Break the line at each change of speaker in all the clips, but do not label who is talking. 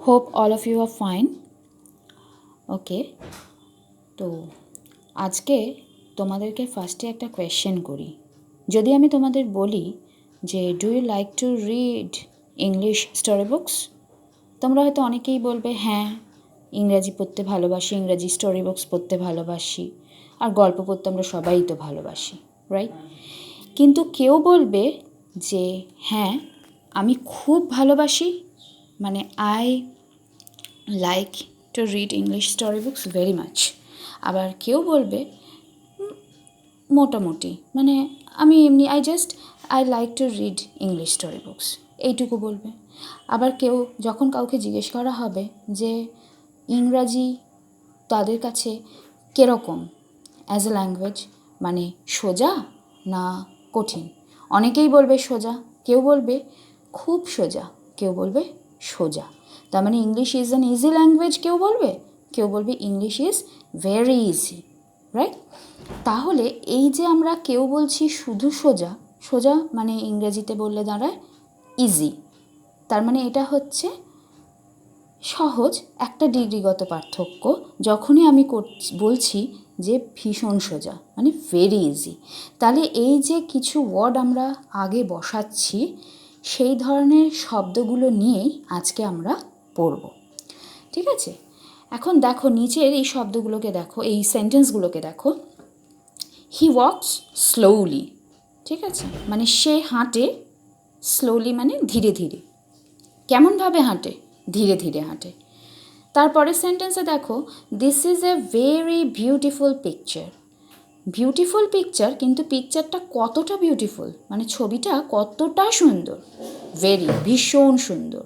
Hope all of you are fine. ওকে, তো আজকে তোমাদেরকে ফার্স্টে একটা কোয়েশ্চেন করি। যদি আমি তোমাদের বলি যে do you like to read English story books, তোমরা হয়তো অনেকেই বলবে হ্যাঁ, ইংরাজি পড়তে ভালোবাসি, ইংরাজি স্টোরি বুকস পড়তে ভালোবাসি, আর গল্প পড়তে আমরা সবাই তো ভালোবাসি, রাইট? কিন্তু কেউ বলবে যে হ্যাঁ, আমি খুব ভালোবাসি, মানে I like to read English story books very much. আবার কেউ বলবে মোটামুটি, মানে আমি এমনি I like to read English story books, এইটুকু বলবে। আবার কেউ যখন কাউকে জিজ্ঞেস করা হবে যে ইংরাজি তাদের কাছে কীরকম অ্যাজ এ ল্যাঙ্গুয়েজ, মানে সোজা না কঠিন, অনেকেই বলবে সোজা, কেউ বলবে খুব সোজা, কেউ বলবে সোজা। তার মানে English is an easy language কেউ বলবে English is very easy, right? তাহলে এই যে আমরা কেউ বলছি শুধু সোজা, সোজা মানে ইংরেজিতে বললে দাঁড়ায় ইজি, তার মানে এটা হচ্ছে সহজ, একটা ডিগ্রিগত পার্থক্য। যখনই আমি বলছি যে ভীষণ সোজা মানে ভেরি ইজি, তাহলে এই যে কিছু ওয়ার্ড আমরা আগে বসাচ্ছি সেই ধরনের শব্দগুলো নিয়েই আজকে আমরা পড়ব, ঠিক আছে? এখন দেখো নিচের এই শব্দগুলোকে দেখো, এই সেন্টেন্সগুলোকে দেখো। হি ওয়াকস স্লোলি, ঠিক আছে, মানে সে হাঁটে, স্লোলি মানে ধীরে ধীরে। কেমনভাবে হাঁটে? ধীরে ধীরে হাঁটে। তারপরের সেন্টেন্সে দেখো, this is a very beautiful picture. Beautiful picture, কিন্তু পিকচারটা কতটা বিউটিফুল, মানে ছবিটা কতটা সুন্দর, ভেরি ভীষণ সুন্দর।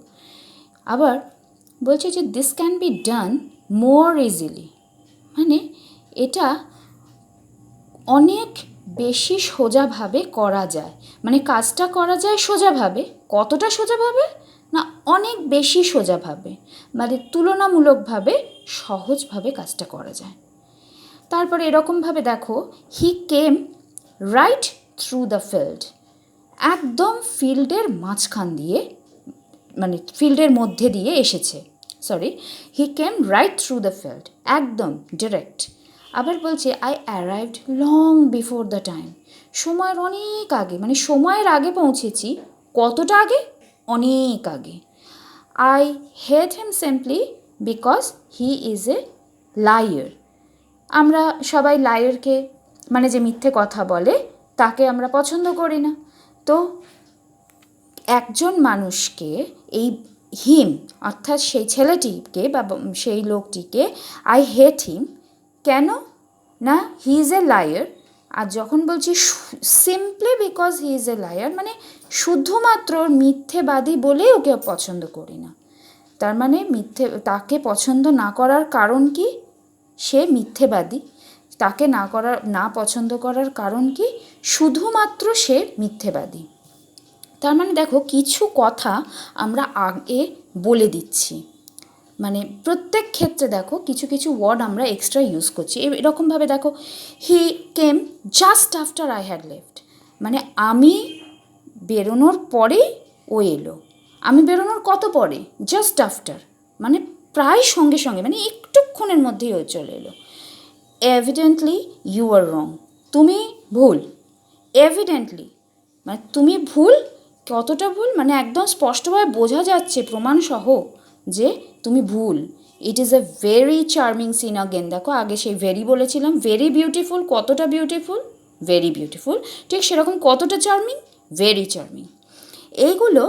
আবার বলছে যে this can be done more easily, মানে এটা অনেক বেশি সোজাভাবে করা যায়, মানে কাজটা করা যায় সোজাভাবে। কতটা সোজাভাবে? না, অনেক বেশি সোজাভাবে, মানে তুলনামূলকভাবে সহজভাবে কাজটা করা যায়। তারপরে এরকমভাবে দেখো, he came right through the field, একদম ফিল্ডের মাঝখান দিয়ে, মানে ফিল্ডের মধ্যে দিয়ে এসেছে, হি came right through the field, একদম ডিরেক্ট। আবার বলছে I arrived long before the time, সময়ের অনেক আগে, মানে সময়ের আগে পৌঁছেছি। কতটা আগে? অনেক আগে। I hate him simply because he is a liar, আমরা সবাই লায়ারকে, মানে যে মিথ্যে কথা বলে, তাকে আমরা পছন্দ করি না। তো একজন মানুষকে, এই হিম অর্থাৎ সেই ছেলেটিকে বা সেই লোকটিকে আই হেট হিম, কেন না হি ইজ এ লায়ার। আর যখন বলছি simply because he is a liar, মানে শুধুমাত্র মিথ্যেবাদী বলেই ওকে পছন্দ করি না। তার মানে তাকে পছন্দ না করার কারণ কি? সে মিথ্যেবাদী। তাকে না পছন্দ করার কারণ কি? শুধুমাত্র সে মিথ্যেবাদী। তার মানে দেখো, কিছু কথা আমরা আগে বলে দিচ্ছি, মানে প্রত্যেক ক্ষেত্রে দেখো কিছু কিছু ওয়ার্ড আমরা এক্সট্রা ইউজ করছি। এরকমভাবে দেখো, he came just after I had left, মানে আমি বেরোনোর পরেই ও এলো। আমি বেরোনোর কত পরে? জাস্ট আফটার, মানে প্রায় সঙ্গে সঙ্গে, মানে একটুক্ষণের মধ্যেই ও চলে এলো। এভিডেন্টলি ইউ আর রং, তুমি ভুল। এভিডেন্টলি মানে তুমি ভুল, কতটা ভুল, মানে একদম স্পষ্টভাবে বোঝা যাচ্ছে প্রমাণসহ যে তুমি ভুল। It is a very charming scene again, দেখো আগে সেই ভেরি বলেছিলাম, ভেরি বিউটিফুল, কতটা বিউটিফুল? Very beautiful. ঠিক সেরকম কতটা চার্মিং? Very charming. এইগুলো,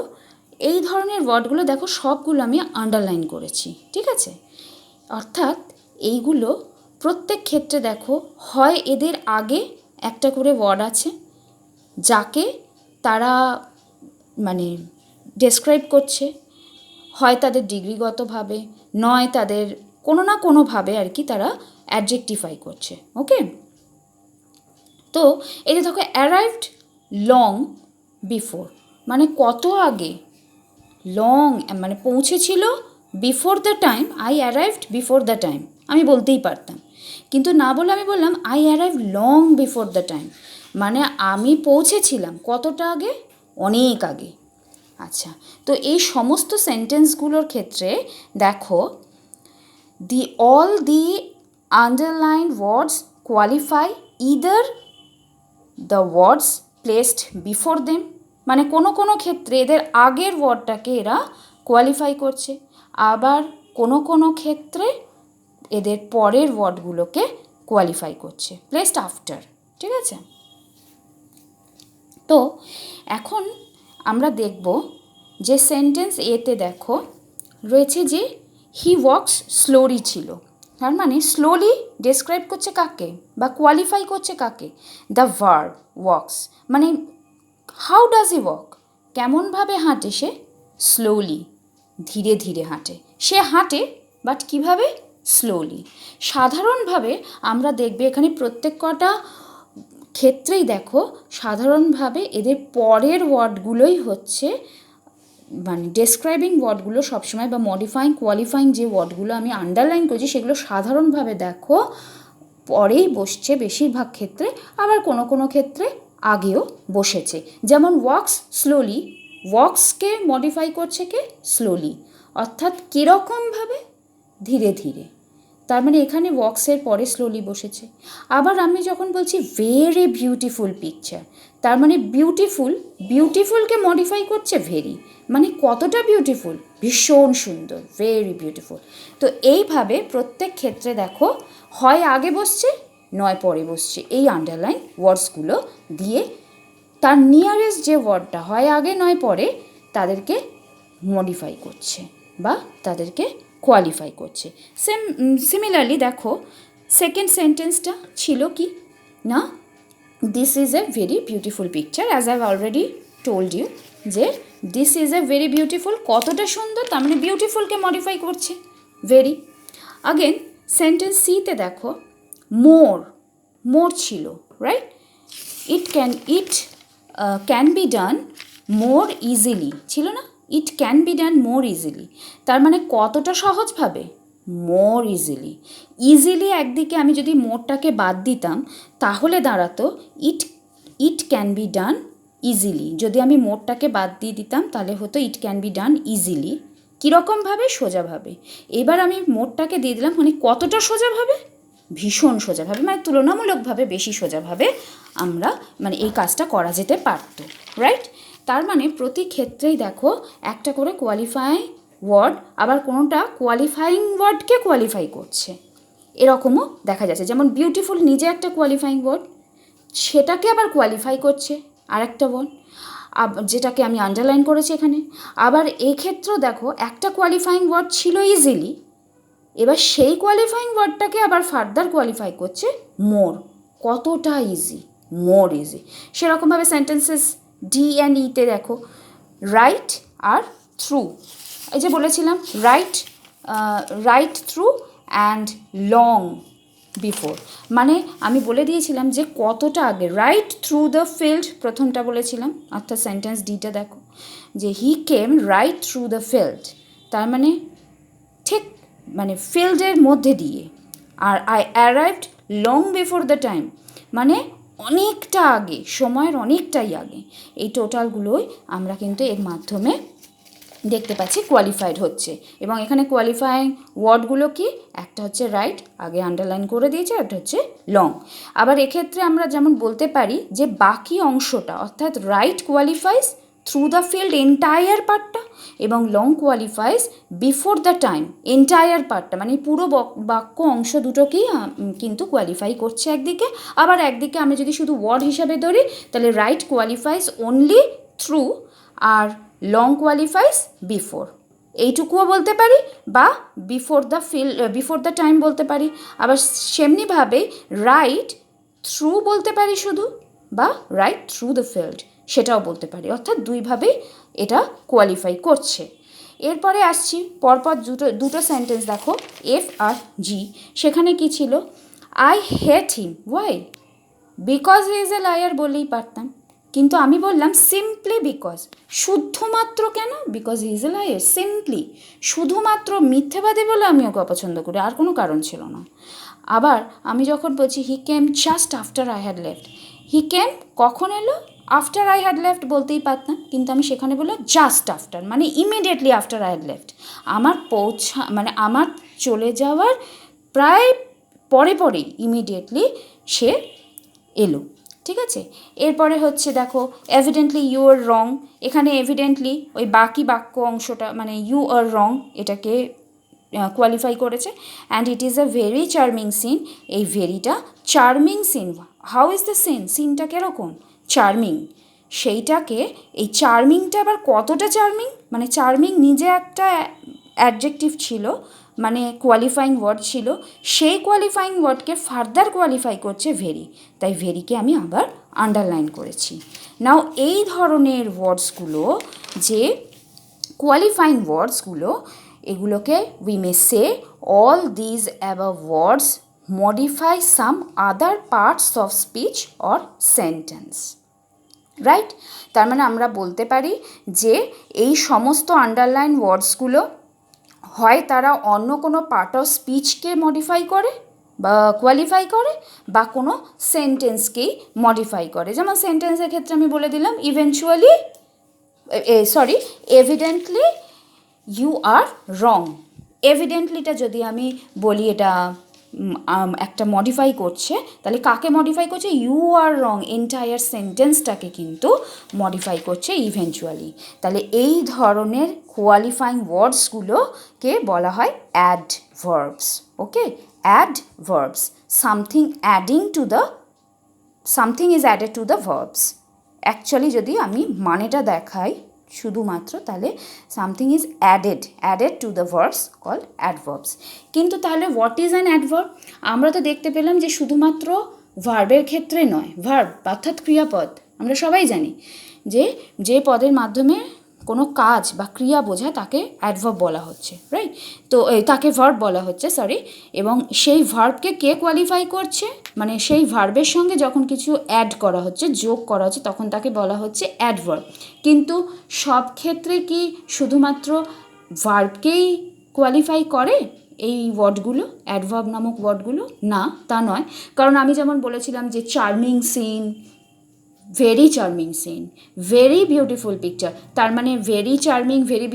এই ধরনের ওয়ার্ডগুলো দেখো সবগুলো আমি আন্ডারলাইন করেছি, ঠিক আছে? অর্থাৎ এইগুলো প্রত্যেক ক্ষেত্রে দেখো, হয় এদের আগে একটা করে ওয়ার্ড আছে যাকে তারা মানে ডেসক্রাইব করছে, হয় তাদের ডিগ্রিগতভাবে, নয় তাদের কোনো না কোনোভাবে আর কি তারা অ্যাডজেক্টিফাই করছে, ওকে? তো এই যে দেখো, অ্যারাইভড লং বিফোর, মানে কত আগে, লং মানে পৌঁছেছিল, before the time, I arrived before the time আমি বলতেই পারতাম, কিন্তু না বলে আমি বললাম I arrive long before the time, মানে আমি পৌঁছেছিলাম কতটা আগে? অনেক আগে। আচ্ছা, তো এই সমস্ত সেন্টেন্সগুলোর ক্ষেত্রে দেখো all the underlined words qualify either the words placed before them, মানে কোনো কোনো ক্ষেত্রে এদের আগের ওয়ার্ডটাকে এরা কোয়ালিফাই করছে, আবার কোনো কোনো ক্ষেত্রে এদের পরের ওয়ার্ডগুলোকে কোয়ালিফাই করছে, প্লেসড আফটার। ঠিক আছে, তো এখন আমরা দেখব যে সেন্টেন্স এতে দেখো রয়েছে যে হি ওয়াকস স্লোলি ছিল, তার মানে স্লোলি ডেসক্রাইব করছে কাকে বা কোয়ালিফাই করছে কাকে, দ্য ভার্ব ওয়াকস, মানে হাউ ডাজ হি ওয়াক, কেমনভাবে হাঁটে সে, স্লোলি, ধীরে ধীরে হাঁটে, সে হাঁটে বাট কীভাবে, স্লোলি। সাধারণভাবে আমরা দেখবে এখানে প্রত্যেক কটা ক্ষেত্রেই দেখো সাধারণভাবে এদের পরের ওয়ার্ডগুলোই হচ্ছে মানে ডেসক্রাইবিং ওয়ার্ডগুলো সবসময়, বা মডিফাইং কোয়ালিফাইং যে ওয়ার্ডগুলো আমি আন্ডারলাইন করছি সেগুলো সাধারণভাবে দেখো পরেই বসছে বেশিরভাগ ক্ষেত্রে, আবার কোনো কোনো ক্ষেত্রে আগেও বসেছে। যেমন ওয়াক্স স্লোলি, ওয়াক্সকে মডিফাই করছে কে, স্লোলি, অর্থাৎ কীরকমভাবে, ধীরে ধীরে, তার মানে এখানে ওয়াক্সের পরে স্লোলি বসেছে। আবার আমি যখন বলছি ভেরি বিউটিফুল পিকচার, তার মানে বিউটিফুল, বিউটিফুলকে মডিফাই করছে ভেরি, মানে কতটা বিউটিফুল, ভীষণ সুন্দর, ভেরি বিউটিফুল। তো এইভাবে প্রত্যেক ক্ষেত্রে দেখো হয় আগে বসছে নয় পরে বসছে, এই আন্ডারলাইন ওয়ার্ডসগুলো দিয়ে তার নিয়ারেস্ট যে ওয়ার্ডটা হয় আগে নয় পরে তাদেরকে মডিফাই করছে বা তাদেরকে কোয়ালিফাই করছে। সিমিলারলি দেখো সেকেন্ড সেন্টেন্সটা ছিল কি না, this is a very beautiful picture, as I already told you যে this is a very beautiful, কতটা সুন্দর, তার মানে বিউটিফুলকে মডিফাই করছে ভেরি। আগেন সেন্টেন্স সিতে দেখো মোর, মোর ছিল, right, it can be done more easily ছিল না, it can be done more easily, তার মানে কতটা সহজভাবে, মোর ইজিলি। ইজিলি একদিকে আমি যদি মোরটাকে বাদ দিতাম তাহলে দাঁড়াতো it can be done easily, যদি আমি মোরটাকে বাদ দিয়ে দিতাম তাহলে হতো it can be done easily, কীরকমভাবে, সোজাভাবে। এবার আমি মোরটাকে দিয়ে দিলাম, মানে কতটা সোজাভাবে, ভীষণ সোজাভাবে, মানে তুলনামূলকভাবে বেশি সোজাভাবে আমরা মানে এই কাজটা করা যেতে পারত, রাইট। তার মানে প্রতি ক্ষেত্রেই দেখো একটা করে কোয়ালিফাইং ওয়ার্ড, আবার কোনোটা কোয়ালিফাইং ওয়ার্ডকে কোয়ালিফাই করছে, এরকমও দেখা যাচ্ছে। যেমন বিউটিফুল নিজে একটা কোয়ালিফাইং ওয়ার্ড, সেটাকে আবার কোয়ালিফাই করছে আর একটা ওয়ার্ড যেটাকে আমি আন্ডারলাইন করেছি এখানে। আবার এক্ষেত্রেও দেখো একটা কোয়ালিফাইং ওয়ার্ড ছিল ইজিলি, এবার সেই কোয়ালিফাইং ওয়ার্ডটাকে আবার ফার্দার কোয়ালিফাই করছে মোর, কতটা ইজি, মোর ইজি। সেরকমভাবে সেন্টেন্সেস ডি অ্যান্ড ইতে দেখো রাইট আর থ্রু, এই যে বলেছিলাম right through and long before, মানে আমি বলে দিয়েছিলাম যে কতটা আগে, রাইট থ্রু দ্য ফিল্ড প্রথমটা বলেছিলাম, অর্থাৎ সেন্টেন্স ডিটা দেখো যে he came right through the field, তার মানে ঠিক মানে ফিল্ডের মধ্যে দিয়ে। আর I arrived long before the time, মানে অনেকটা আগে, সময়ের অনেকটাই আগে। এই টোটালগুলোই আমরা কিন্তু এর মাধ্যমে দেখতে পাচ্ছি কোয়ালিফাইড হচ্ছে। এবং এখানে কোয়ালিফাইং ওয়ার্ডগুলো কি, একটা হচ্ছে রাইট, আগে আন্ডারলাইন করে দিয়েছে, একটা হচ্ছে লং। আবার এক্ষেত্রে আমরা যেমন বলতে পারি যে বাকি অংশটা, অর্থাৎ right qualifies through the field entire পার্টটা, এবং long qualifies before the time entire পার্টটা, মানে পুরো বাক্য অংশ দুটোকেই কিন্তু কোয়ালিফাই করছে একদিকে। আবার একদিকে আমি যদি শুধু ওয়ার্ড হিসাবে ধরি তাহলে রাইট কোয়ালিফাইস অনলি থ্রু, আর লং কোয়ালিফাইস বিফোর, এইটুকুও বলতে পারি, বা বিফোর দ্য টাইম বলতে পারি। আবার সেমনিভাবে রাইট থ্রু বলতে পারি শুধু, বা রাইট থ্রু দ্য ফিল্ড সেটাও বলতে পারি, অর্থাৎ দুইভাবেই এটা কোয়ালিফাই করছে। এরপরে আসছি পরপর দুটো সেন্টেন্স দেখো এফ আর জি, সেখানে কি ছিল, I hate him, why, because he is a liar বললেই পারতাম, কিন্তু আমি বললাম সিম্পলি বিকজ, শুধুমাত্র কেন, because he is a liar, simply, শুধুমাত্র মিথ্যেবাদী বলে আমি ওকে অপছন্দ করি, আর কোনো কারণ ছিল না। আবার আমি যখন বলছি he came just after I had left, he came কখন এলো, আফটার আই হ্যাড লেফট বলতেই পারতাম, কিন্তু আমি সেখানে বললাম জাস্ট আফটার, মানে immediately after I had left, আমার মানে আমার চলে যাওয়ার প্রায় পরে পরেই ইমিডিয়েটলি সে এলো। ঠিক আছে, এরপরে হচ্ছে দেখো এভিডেন্টলি ইউ আর রং, এখানে এভিডেন্টলি ওই বাকি বাক্য অংশটা মানে ইউ আর রং এটাকে কোয়ালিফাই করেছে। And it is a very charming scene, এই ভেরিটা charming scene. How is the scene, সিনটা কীরকম চার্মিং, সেইটাকে এই চার্মিংটা আবার কতটা চার্মিং, মানে চার্মিং নিজে একটা অ্যাডজেক্টিভ ছিল, মানে কোয়ালিফাইং ওয়ার্ড ছিল, সেই কোয়ালিফাইং ওয়ার্ডকে ফার্দার কোয়ালিফাই করছে ভেরি, তাই ভেরিকে আমি আবার আন্ডারলাইন করেছি। নাও এই ধরনের ওয়ার্ডসগুলো যে কোয়ালিফাইং ওয়ার্ডসগুলো, এগুলোকে we may say all these above words modify some other parts of speech or sentence, right? তার মানে আমরা বলতে পারি যে এই সমস্ত আন্ডারলাইন ওয়ার্ডসগুলো হয় তারা অন্য কোনো পার্ট অফ স্পিচকে মডিফাই করে বা কোয়ালিফাই করে, বা কোনো সেন্টেন্সকেই মডিফাই করে। যেমন সেন্টেন্সের ক্ষেত্রে আমি বলে দিলাম ইভেনচুয়ালি এভিডেন্টলি ইউ আর রং। এভিডেন্টলিটা যদি আমি বলি এটা একটা মডিফাই করছে, তাহলে কাকে মডিফাই করছে, ইউ আর রং এন্টায়ার সেন্টেন্সটাকে কিন্তু মডিফাই করছে ইভেনচুয়ালি। তাহলে এই ধরনের কোয়ালিফাইং ওয়ার্ডসগুলোকে বলা হয় adverbs. Okay, adverbs, something adding to the, something is added to the verbs. Actually যদি আমি মানেটা দেখাই শুধুমাত্র, তাহলে something is added to the verbs called adverbs. কিন্তু তাহলে হোয়াট ইজ অ্যান অ্যাডভার্ব? আমরা তো দেখতে পেলাম যে শুধুমাত্র ভার্বের ক্ষেত্রে নয়, ভার্ব অর্থাৎ ক্রিয়াপদ আমরা সবাই জানি যে যে পদের মাধ্যমে কোনো কাজ বা ক্রিয়া বোঝায় তাকে অ্যাডভার্ব বলা হচ্ছে, রাইট? তো তাকে ভার্ব বলা হচ্ছে, সরি। এবং সেই ভার্বকে কে কোয়ালিফাই করছে, মানে সেই ভার্বের সঙ্গে যখন কিছু অ্যাড করা হচ্ছে, যোগ করা হচ্ছে, তখন তাকে বলা হচ্ছে অ্যাডভার্ব। কিন্তু সব ক্ষেত্রে কি শুধুমাত্র ভার্বকেই কোয়ালিফাই করে এই ওয়ার্ডগুলো, অ্যাডভার্ব নামক ওয়ার্ডগুলো? না, তা নয়। কারণ আমি যেমন বলেছিলাম যে charming scene, very charming scene, very beautiful picture, তার মানে very charming, very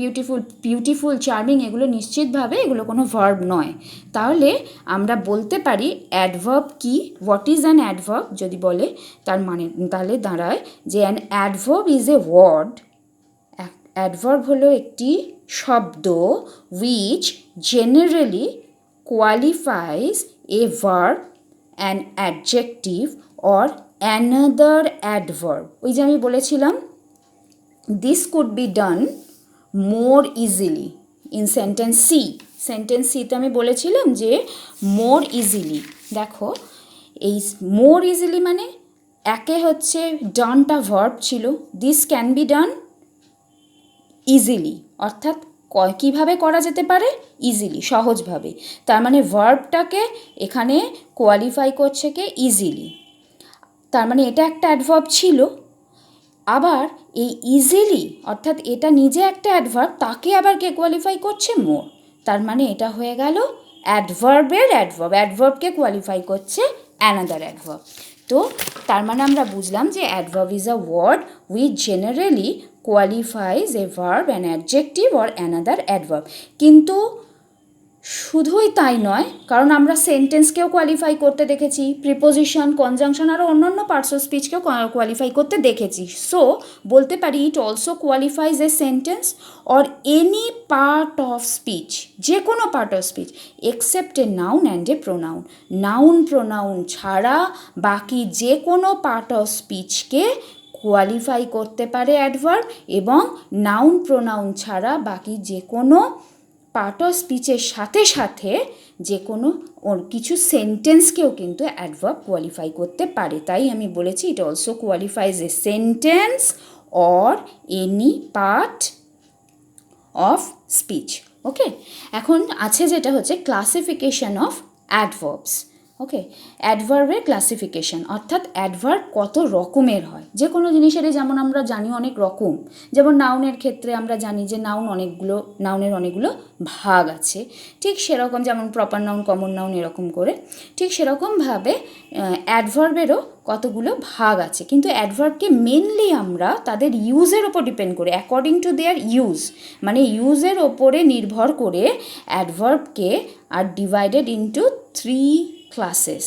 beautiful charming এগুলো নিশ্চিতভাবে এগুলো কোনো ভার্ব নয়। তাহলে আমরা বলতে পারি অ্যাডভার্ব কি, হোয়াট ইজ অ্যান অ্যাডভার্ব যদি বলে, তার মানে তাহলে দাঁড়ায় যে an adverb is a word, adverb হলো একটি শব্দ which generally qualifies a verb, an adjective or another adverb. ওই যে আমি বলেছিলাম this could be done more easily in sentence C. Sentence সিতে আমি বলেছিলাম যে মোর ইজিলি, দেখো এই মোর ইজিলি মানে একে হচ্ছে ডানটা ভার্ব ছিল, this can be done easily, অর্থাৎ কীভাবে করা যেতে পারে, ইজিলি, সহজভাবে। তার মানে ভার্বটাকে এখানে কোয়ালিফাই করছে কে, ইজিলি। তার মানে এটা একটা অ্যাডভার্ব ছিল। আবার এই ইজিলি অর্থাৎ এটা নিজে একটা অ্যাডভার্ব, তাকে আবার কে কোয়ালিফাই করছে, মোর। তার মানে এটা হয়ে গেল অ্যাডভার্বের অ্যাডভার্ব, অ্যাডভার্বকে কোয়ালিফাই করছে অ্যানাদার অ্যাডভার্ব। তো তার মানে আমরা বুঝলাম যে adverb is a word which generally qualifies a verb, an adjective or another adverb. কিন্তু শুধুই তাই নয়, কারণ আমরা সেন্টেন্সকেও কোয়ালিফাই করতে দেখেছি, প্রিপোজিশন, কনজাংশন, আরও অন্যান্য পার্টস অফ স্পিচকেও কোয়ালিফাই করতে দেখেছি। সো বলতে পারি ইট also qualifies a sentence or any part of speech, যে কোনো part of speech except a noun and a pronoun. Noun pronoun ছাড়া বাকি যে কোনো পার্ট অফ স্পিচকে কোয়ালিফাই করতে পারে অ্যাডভার্ব, এবং নাউন প্রোনাউন ছাড়া বাকি যে কোনো পার্ট অফ স্পিচের সাথে সাথে যে কোনো কিছু সেন্টেন্সকেও কিন্তু অ্যাডভার্ব কোয়ালিফাই করতে পারে। তাই আমি বলেছি it also qualifies a sentence or any part of speech. Okay, এখন আছে যেটা হচ্ছে ক্লাসিফিকেশন অফ অ্যাডভার্বস। ওকে, অ্যাডভার্বের ক্লাসিফিকেশন, অর্থাৎ অ্যাডভার্ব কত রকমের হয়। যে কোনো জিনিসেরই যেমন আমরা জানি অনেক রকম, যেমন নাউনের ক্ষেত্রে আমরা জানি যে নাউনের অনেকগুলো ভাগ আছে, ঠিক সেরকম যেমন প্রপার নাউন, কমন নাউন এরকম করে, ঠিক সেরকমভাবে অ্যাডভার্বেরও কতগুলো ভাগ আছে। কিন্তু অ্যাডভার্বকে মেনলি আমরা তাদের ইউজের ওপর ডিপেন্ড করে, অ্যাকর্ডিং টু দেয়ার ইউজ, মানে ইউজের ওপরে নির্ভর করে অ্যাডভার্বকে আর ডিভাইডেড ইন্টু 3 ক্লাসেস,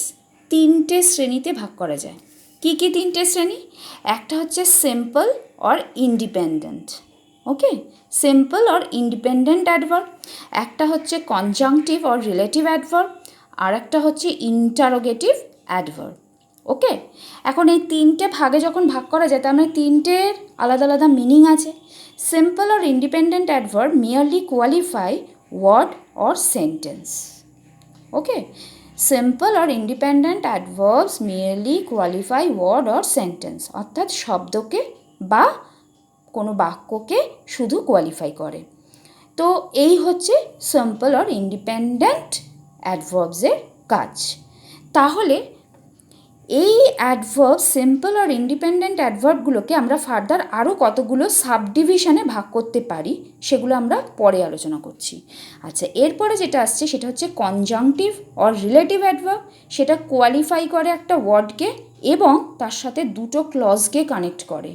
3টে শ্রেণীতে ভাগ করা যায়। কি কি 3টে শ্রেণী? একটা হচ্ছে simple or independent, okay, simple or independent adverb. একটা হচ্ছে কনজাংটিভ অর রিলেটিভ অ্যাডভার্ব, আর একটা হচ্ছে ইন্টারোগেটিভ অ্যাডভার্ব। ওকে, এখন এই 3টে ভাগে যখন ভাগ করা যায় তার মানে 3টের আলাদা আলাদা মিনিং আছে। Simple or independent adverb merely qualify word or sentence. Okay, simple or independent adverbs merely qualify word or sentence, অর্থাৎ শব্দকে বা কোনো বাক্যকে শুধু কোয়ালিফাই করে। তো এই হচ্ছে সিম্পল অর ইন্ডিপেন্ডেন্ট অ্যাডভার্বসের কাজ। তাহলে এই অ্যাডভার্ব, সিম্পল আর ইন্ডিপেন্ডেন্ট অ্যাডভার্বগুলোকে আমরা ফার্দার আরও কতগুলো সাবডিভিশনে ভাগ করতে পারি, সেগুলো আমরা পরে আলোচনা করছি। আচ্ছা, এরপরে যেটা আসছে সেটা হচ্ছে কনজাংটিভ অর রিলেটিভ অ্যাডভার্ব। সেটা কোয়ালিফাই করে একটা ওয়ার্ডকে এবং তার সাথে দুটো ক্লজকে কানেক্ট করে।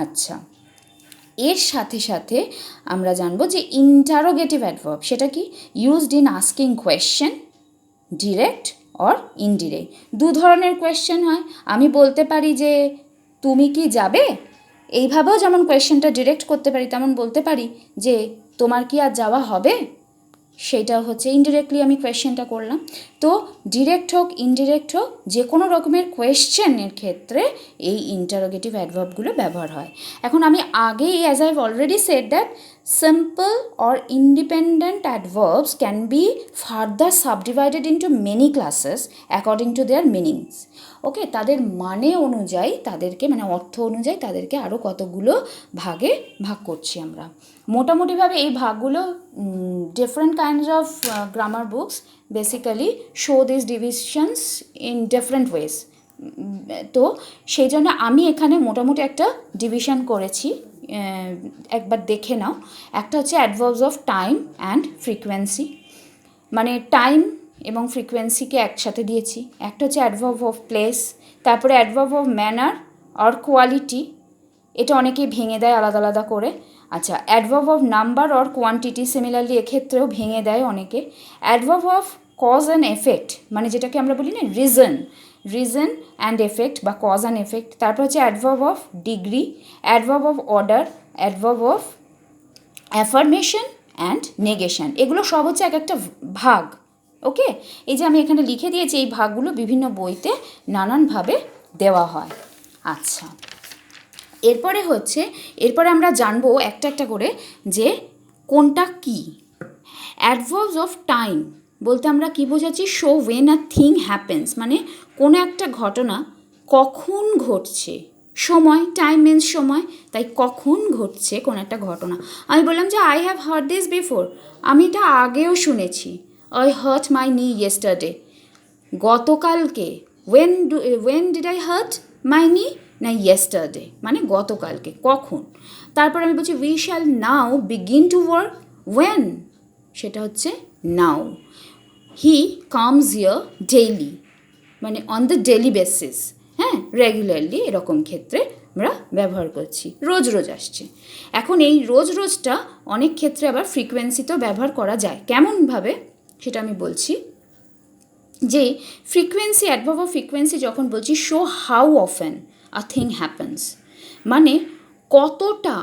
আচ্ছা, এর সাথে সাথে আমরা জানবো যে ইন্টারোগেটিভ অ্যাডভার্ব, সেটা কি? Used in asking question, direct or indirect. দু ধরনের কোয়েশ্চেন হয়। আমি বলতে পারি যে তুমি কি যাবে, এইভাবেও যেমন কোয়েশ্চেনটা ডিরেক্ট করতে পারি, তেমন বলতে পারি যে তোমার কি আর যাওয়া হবে, সেটা হচ্ছে ইনডিরেক্টলি আমি কোয়েশ্চেনটা করলাম। তো ডিরেক্ট হোক ইনডিরেক্ট হোক, যে কোনো রকমের কোয়েশ্চেনের ক্ষেত্রে এই ইন্টারোগেটিভ অ্যাডভার্বগুলো ব্যবহার হয়। এখন আমি আগেই, as I have already said that simple or independent adverbs can be further subdivided into many classes according to their meanings. ওকে, তাদের মানে অনুযায়ী তাদেরকে, মানে অর্থ অনুযায়ী তাদেরকে আরও কতগুলো ভাগে ভাগ করছি আমরা। মোটামুটিভাবে এই ভাগগুলো different kinds of grammar books basically show this divisions in different ways. তো সেই জন্য আমি এখানে মোটামুটি একটা ডিভিশন করেছি, একবার দেখে নাও। একটা হচ্ছে adverbs of time and frequency, মানে টাইম এবং ফ্রিকোয়েন্সিকে একসাথে দিয়েছি। একটা হচ্ছে অ্যাডভার্ব অফ প্লেস, তারপরে adverb of manner or quality, এটা অনেকেই ভেঙে দেয় আলাদা আলাদা করে। আচ্ছা, adverb of number or quantity, similarly এক্ষেত্রেও ভেঙে দেয় অনেকে। Adverb of cause and effect, মানে যেটাকে আমরা বলি না রিজন অ্যান্ড এফেক্ট বা কজ অ্যান্ড এফেক্ট। তারপর হচ্ছে adverb of degree, adverb of order, adverb of affirmation and negation. এগুলো সব হচ্ছে এক একটা ভাগ। ওকে, এই যে আমি এখানে লিখে দিয়েছি, এই ভাগগুলো বিভিন্ন বইতে নানানভাবে দেওয়া হয়। আচ্ছা, এরপরে আমরা জানবো একটা একটা করে যে কোনটা কি। অ্যাডভার্বস অফ টাইম বলতে আমরা কি বোঝাচ্ছি? So when a thing happens, মানে কোনো একটা ঘটনা কখন ঘটছে, সময়, টাইম মিনস সময়, তাই কখন ঘটছে কোনো একটা ঘটনা। আমি বললাম যে I have heard this before, আমি এটা আগেও শুনেছি। I hurt my knee yesterday, গতকালকে। When did I hurt my knee, না ইয়েস্টারডে, মানে গতকালকে, কখন। তারপর আমি বলছি we shall now begin to work, when, সেটা হচ্ছে now. He comes here daily, মানে অন দ্য ডেইলি বেসিস, হ্যাঁ, রেগুলারলি, এরকম ক্ষেত্রে আমরা ব্যবহার করছি, রোজ রোজ আসছে। এখন এই রোজ রোজটা অনেক ক্ষেত্রে আবার ফ্রিকোয়েন্সিতেও ব্যবহার করা যায়। কেমনভাবে সেটা আমি বলছি। যে ফ্রিকোয়েন্সি, অ্যাডভার্ব অফ ফ্রিকোয়েন্সি যখন বলছি, show how often a thing happens, মানে কতটা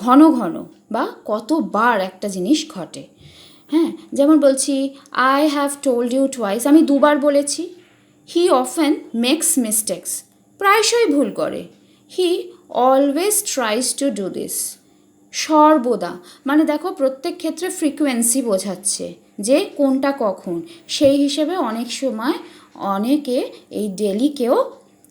ঘন ঘন বা কতবার একটা জিনিস ঘটে। হ্যাঁ, যেমন বলছি I have told you twice, আমি দুবার বলেছি। হি অফেন মেক্স মিস্টেক্স, প্রায়শই ভুল করে। He always tries to do this, সর্বদা, মানে দেখো প্রত্যেক ক্ষেত্রে ফ্রিকোয়েন্সি বোঝাচ্ছে যে কোনটা কখন। সেই হিসেবে অনেক সময় অনেকে এই ডেলিকেও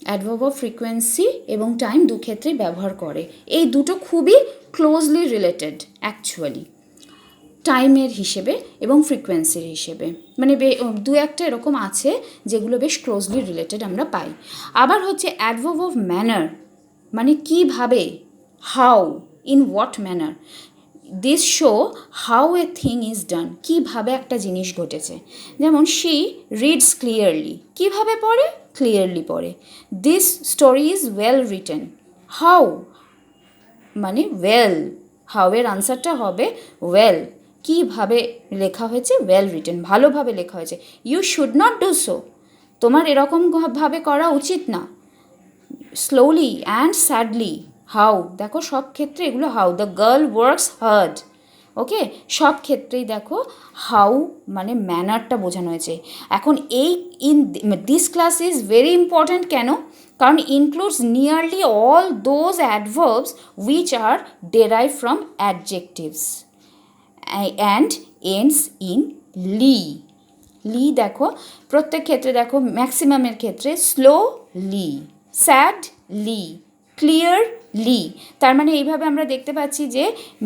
অ্যাডভার্ব অফ ফ্রিকোয়েন্সি এবং টাইম দু ক্ষেত্রেই ব্যবহার করে। এই দুটো খুবই ক্লোজলি রিলেটেড অ্যাকচুয়ালি। টাইমের হিসেবে এবং ফ্রিকোয়েন্সির হিসেবে, মানে দু একটা এরকম আছে যেগুলো বেশ ক্লোজলি রিলেটেড আমরা পাই। আবার হচ্ছে অ্যাডভার্ব অফ ম্যানার, মানে কীভাবে, how, in what manner, this show how a thing is done, কীভাবে একটা জিনিস ঘটেছে। যেমন শি রিডস ক্লিয়ারলি, কীভাবে পড়ে, ক্লিয়ারলি পড়ে। This story is well written, how মানে ওয়েল, হাউয়ের আনসারটা হবে ওয়েল, কীভাবে লেখা হয়েছে, ওয়েল রিটেন, ভালোভাবে লেখা হয়েছে। You should not do so, তোমার এরকমভাবে করা উচিত না। স্লোলি অ্যান্ড স্যাডলি, হাউ, দেখো সব ক্ষেত্রে এগুলো how. The girl works hard, okay, সব ক্ষেত্রেই দেখো হাউ মানে ম্যানারটা বোঝানো হয়েছে। এখন এই this class is very important, কেন? কারণ includes nearly all those adverbs which are derive from adjectives and ends in ly. Ly দেখো প্রত্যেক ক্ষেত্রে, দেখো ম্যাক্সিমামের ক্ষেত্রে স্লোলি, স্যাডলি, ক্লিয়ারলি। তার মানে এইভাবে আমরা দেখতে পাচ্ছি যে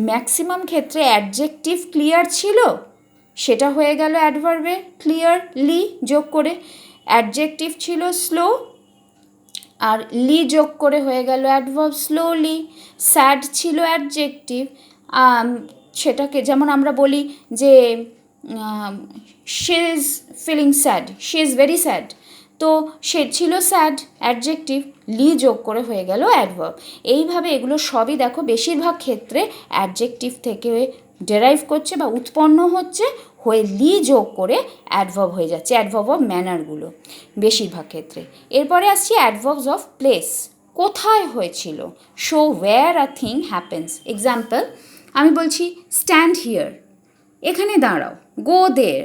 ম্যাক্সিমাম ক্ষেত্রে অ্যাডজেক্টিভ ক্লিয়ার ছিল, সেটা হয়ে গেল অ্যাডভার্বে ক্লিয়ারলি যোগ করে। অ্যাডজেক্টিভ ছিল স্লো, আর লি যোগ করে হয়ে গেল অ্যাডভার্ব স্লোলি। স্যাড ছিল অ্যাডজেক্টিভ, সেটাকে যেমন আমরা বলি যে she is feeling sad, she is very sad, তো সে ছিল স্যাড অ্যাডজেক্টিভ, লি যোগ করে হয়ে গেল অ্যাডভার্ব। এইভাবে এগুলো সবই দেখো বেশিরভাগ ক্ষেত্রে অ্যাডজেক্টিভ থেকে ডেরাইভ করছে বা উৎপন্ন হচ্ছে, হয়ে লি যোগ করে অ্যাডভার্ব হয়ে যাচ্ছে, অ্যাডভার্ব অফ ম্যানারগুলো বেশিরভাগ ক্ষেত্রে। এরপরে আসছি অ্যাডভার্বস অফ প্লেস, কোথায় হয়েছিল, show where a thing happens. Example, আমি বলছি স্ট্যান্ড হিয়ার, এখানে দাঁড়াও, go there,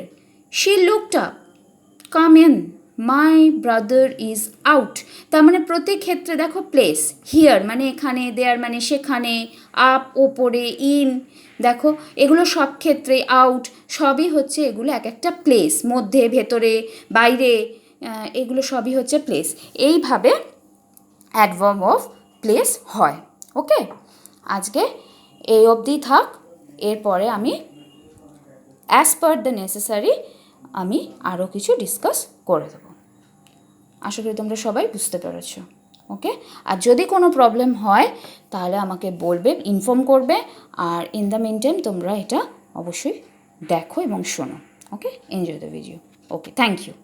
she looked up, come in, my brother is out. তার মানে প্রত্যেক ক্ষেত্রে দেখো প্লেস, হিয়ার মানে এখানে, দেয়ার মানে সেখানে, আপ ওপরে, ইন, দেখো এগুলো সব ক্ষেত্রে, আউট সবই হচ্ছে এগুলো এক একটা প্লেস, মধ্যে, ভেতরে, বাইরে, এগুলো সবই হচ্ছে প্লেস। এইভাবে অ্যাডভার্ব অফ প্লেস হয়। ওকে, আজকে এই অবধি থাক, এরপরে আমি অ্যাজ পার দ্য নেসেসারি আমি আরও কিছু ডিসকাস করে দেবো। আশা করি তোমরা সবাই বুঝতে পেরেছ। ওকে, আর যদি কোনো প্রবলেম হয় তাহলে আমাকে বলবে, ইনফর্ম করবে, আর ইন দ্য মিন টাইম তোমরা এটা অবশ্যই দেখো এবং শোনো। Okay, enjoy the video. Okay, thank you.